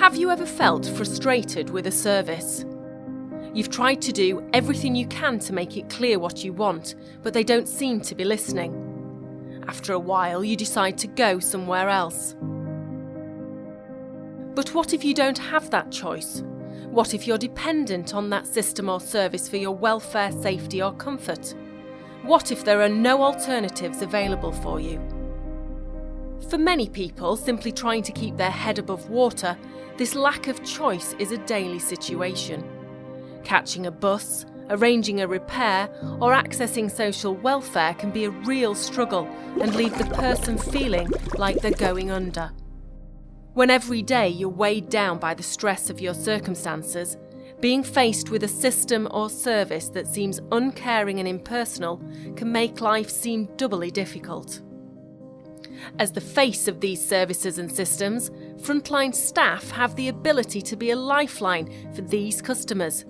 Have you ever felt frustrated with a service? You've tried to do everything you can to make it clear what you want, but they don't seem to be listening. After a while, you decide to go somewhere else. But what if you don't have that choice? What if you're dependent on that system or service for your welfare, safety or comfort? What if there are no alternatives available for you? For many people, simply trying to keep their head above water, this lack of choice is a daily situation. Catching a bus, arranging a repair, or accessing social welfare can be a real struggle and leave the person feeling like they're going under. When every day you're weighed down by the stress of your circumstances, being faced with a system or service that seems uncaring and impersonal can make life seem doubly difficult. As the face of these services and systems, frontline staff have the ability to be a lifeline for these customers.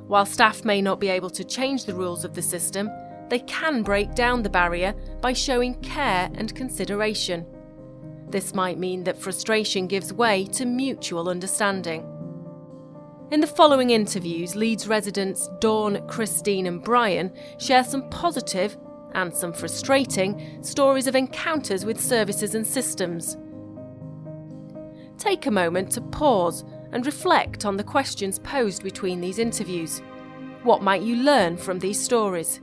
While staff may not be able to change the rules of the system, they can break down the barrier by showing care and consideration. This might mean that frustration gives way to mutual understanding. In the following interviews, Leeds residents Dawn, Christine and Brian share some positive and some frustrating stories of encounters with services and systems. Take a moment to pause and reflect on the questions posed between these interviews. What might you learn from these stories?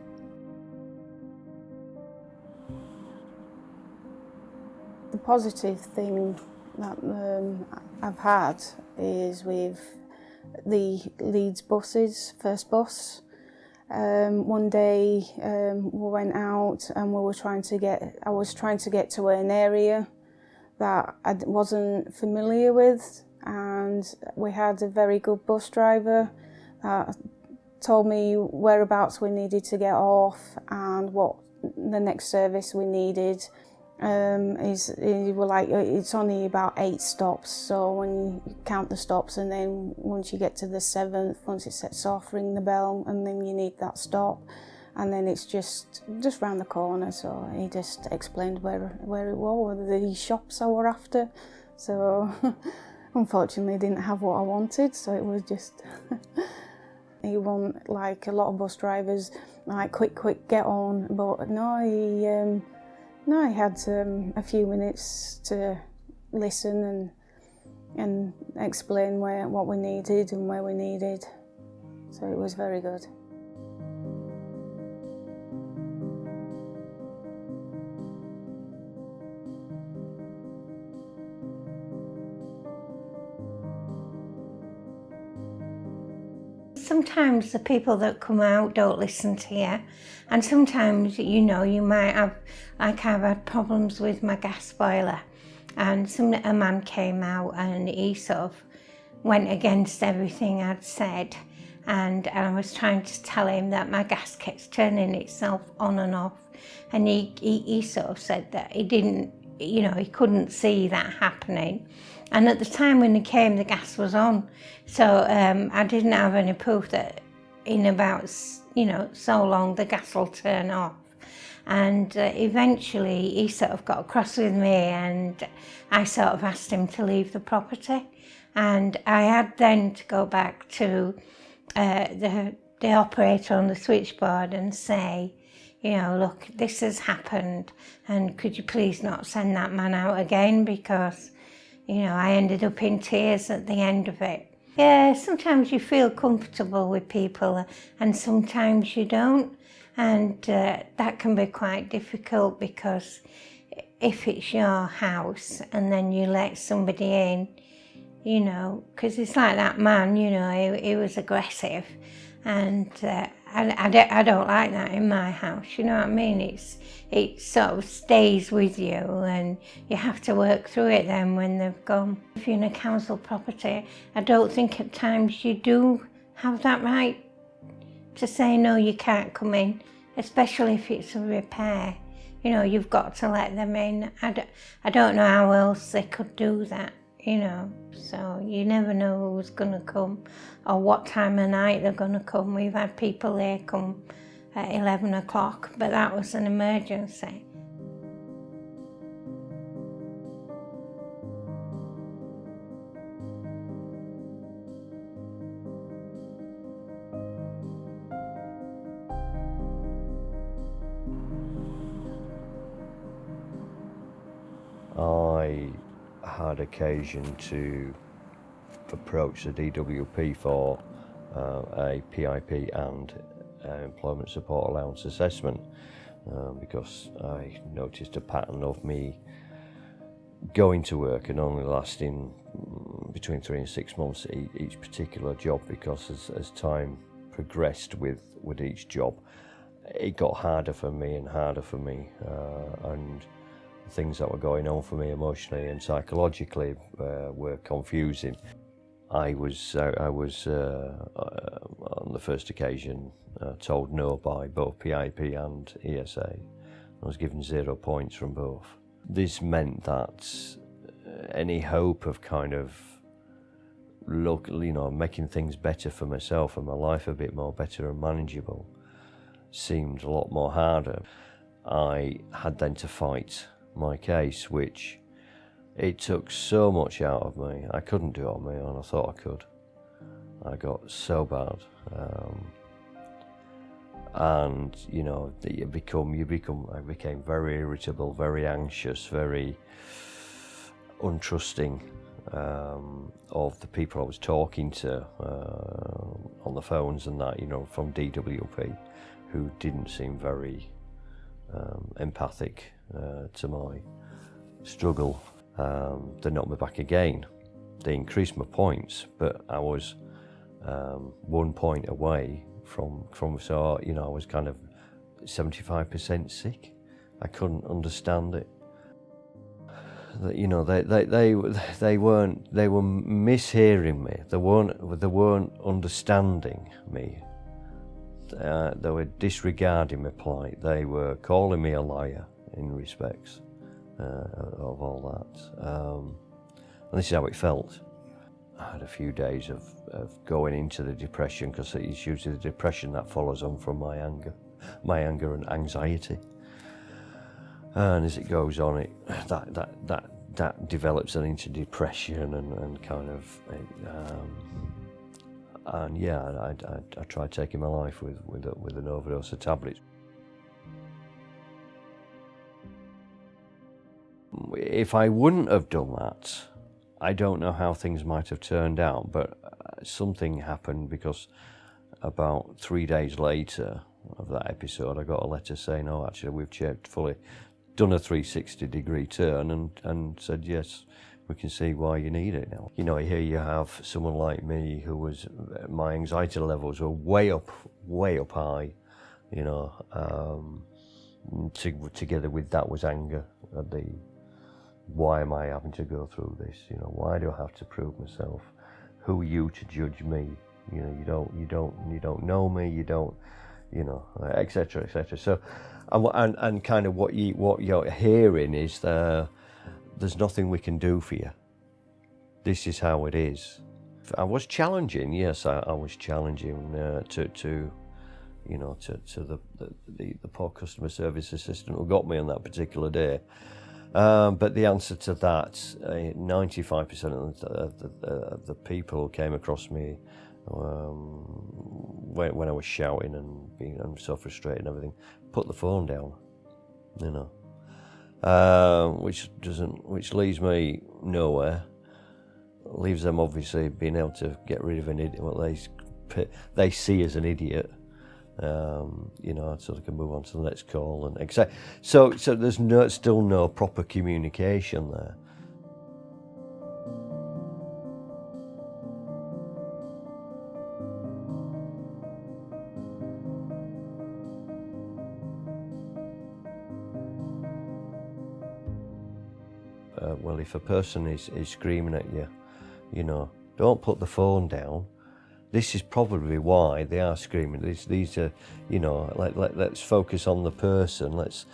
The positive thing that I've had is with the Leeds buses, first bus. One day we went out and I was trying to get to an area that I wasn't familiar with, and we had a very good bus driver that told me whereabouts we needed to get off and what the next service we needed. It's only about 8 stops, so when you count the stops and then once you get to the 7th, once it sets off, ring the bell and then you need that stop, and then it's just round the corner. So he just explained where it was, the shops I were after. So unfortunately I didn't have what I wanted, so it was just he wasn't like a lot of bus drivers, like quick get on, but no, he had a few minutes to listen and explain what we needed and where we needed. So it was very good. Sometimes the people that come out don't listen to you, and sometimes, you might have, like I've had problems with my gas boiler, and a man came out and he sort of went against everything I'd said, and I was trying to tell him that my gas keeps turning itself on and off, and he sort of said that he didn't, he couldn't see that happening. And at the time when he came, the gas was on. So I didn't have any proof that in about, so long the gas will turn off. And eventually he sort of got across with me and I sort of asked him to leave the property. And I had then to go back to the operator on the switchboard and say, look, this has happened and could you please not send that man out again, because I ended up in tears at the end of it. Yeah, sometimes you feel comfortable with people and sometimes you don't. And that can be quite difficult, because if it's your house and then you let somebody in, because it's like that man, he was aggressive. And I don't like that in my house, you know what I mean? It sort of stays with you and you have to work through it then when they've gone. If you're in a council property, I don't think at times you do have that right to say, no, you can't come in, especially if it's a repair. You've got to let them in. I don't know how else they could do that, so you never know who's going to come or what time of night they're going to come. We've had people there come at 11 o'clock, but that was an emergency. I had occasion to approach the DWP for a PIP and employment support allowance assessment because I noticed a pattern of me going to work and only lasting between 3 and 6 months each particular job, because as time progressed with each job, it got harder for me, and things that were going on for me emotionally and psychologically were confusing. I was on the first occasion told no by both PIP and ESA. I was given 0 points from both. This meant that any hope of kind of making things better for myself and my life a bit more better and manageable seemed a lot more harder. I had then to fight my case, which it took so much out of me. I couldn't do it on my own. I thought I could. I got so bad. And I became very irritable, very anxious, very untrusting of the people I was talking to on the phones and that, from DWP, who didn't seem very empathic to my struggle. They knocked me back again. They increased my points, but I was 1 point away from so I was kind of 75% sick. I couldn't understand it. They were mishearing me. They weren't understanding me. They were disregarding my plight. They were calling me a liar in respects of all that. And this is how it felt. I had a few days of going into the depression, because it's usually the depression that follows on from my anger and anxiety. And as it goes on, that develops into depression and kind of. I tried taking my life with an overdose of tablets. If I wouldn't have done that, I don't know how things might have turned out, but something happened, because about 3 days later of that episode, I got a letter saying, "Oh, actually, we've checked fully, done a 360-degree turn, and said, yes, we can see why you need it now." Here you have someone like me my anxiety levels were way up high, together with that was anger at why am I having to go through this? Why do I have to prove myself? Who are you to judge me? You don't know me. You don't, etc., etc. So, and kind of what you're hearing is there's nothing we can do for you. This is how it is. I was challenging. Yes, I was challenging to the poor customer service assistant who got me on that particular day. But the answer to that, 95% of the people who came across me when I was shouting and I'm so frustrated and everything, put the phone down, which leaves me nowhere. Leaves them obviously being able to get rid of an idiot, what they see as an idiot. So they can move on to the next call and etc. So there's still no proper communication there. Well, if a person is screaming at you, don't put the phone down. This is probably why they are screaming. These are, let's focus on the person. Let's,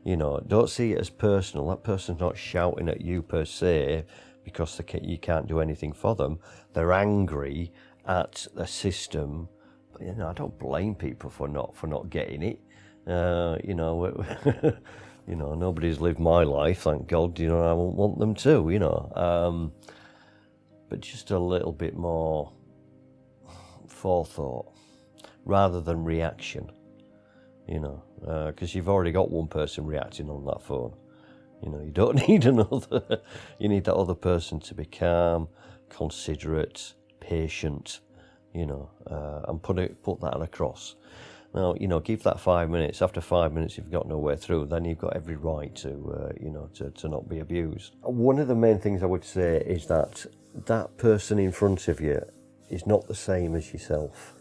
don't see it as personal. That person's not shouting at you per se because you can't do anything for them. They're angry at the system. I don't blame people for not getting it. Nobody's lived my life, thank God. I won't want them to. But just a little bit more forethought rather than reaction, because you've already got one person reacting on that phone, You know, you don't need another. You need that other person to be calm, considerate, patient, you know, and put that across. Now, you know, give that 5 minutes. After 5 minutes, if you've got nowhere through, then you've got every right to, you know, to not be abused. One of the main things I would say is that that person in front of you is not the same as yourself.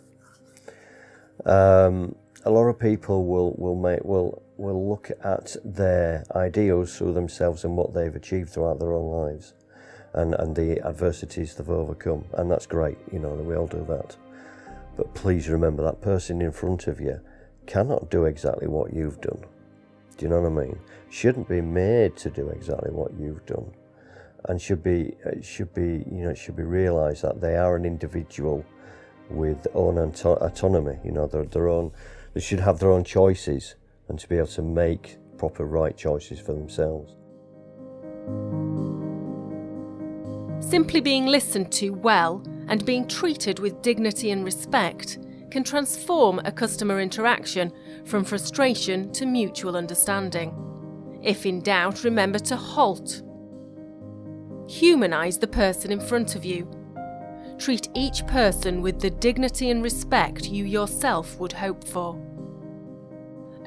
A lot of people will look at their ideals through themselves and what they've achieved throughout their own lives, and the adversities they've overcome, and that's great. You know, we all do that. But please remember, that person in front of you cannot do exactly what you've done. Do you know what I mean? Shouldn't be made to do exactly what you've done, and should be realised that they are an individual with own autonomy. You know, they should have their own choices, and to be able to make proper right choices for themselves. Simply being listened to well and being treated with dignity and respect can transform a customer interaction from frustration to mutual understanding. If in doubt, remember to halt. Humanise the person in front of you. Treat each person with the dignity and respect you yourself would hope for.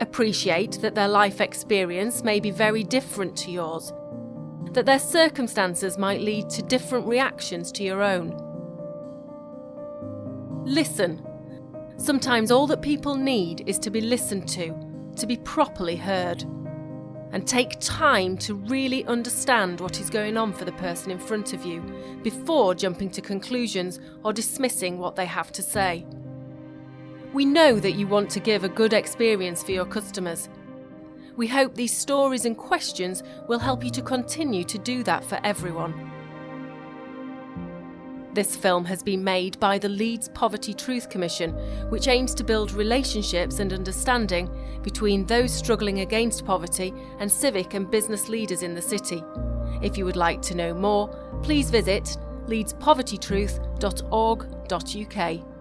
Appreciate that their life experience may be very different to yours, that their circumstances might lead to different reactions to your own. Listen. Sometimes all that people need is to be listened to be properly heard. And take time to really understand what is going on for the person in front of you before jumping to conclusions or dismissing what they have to say. We know that you want to give a good experience for your customers. We hope these stories and questions will help you to continue to do that for everyone. This film has been made by the Leeds Poverty Truth Commission, which aims to build relationships and understanding between those struggling against poverty and civic and business leaders in the city. If you would like to know more, please visit leedspovertytruth.org.uk.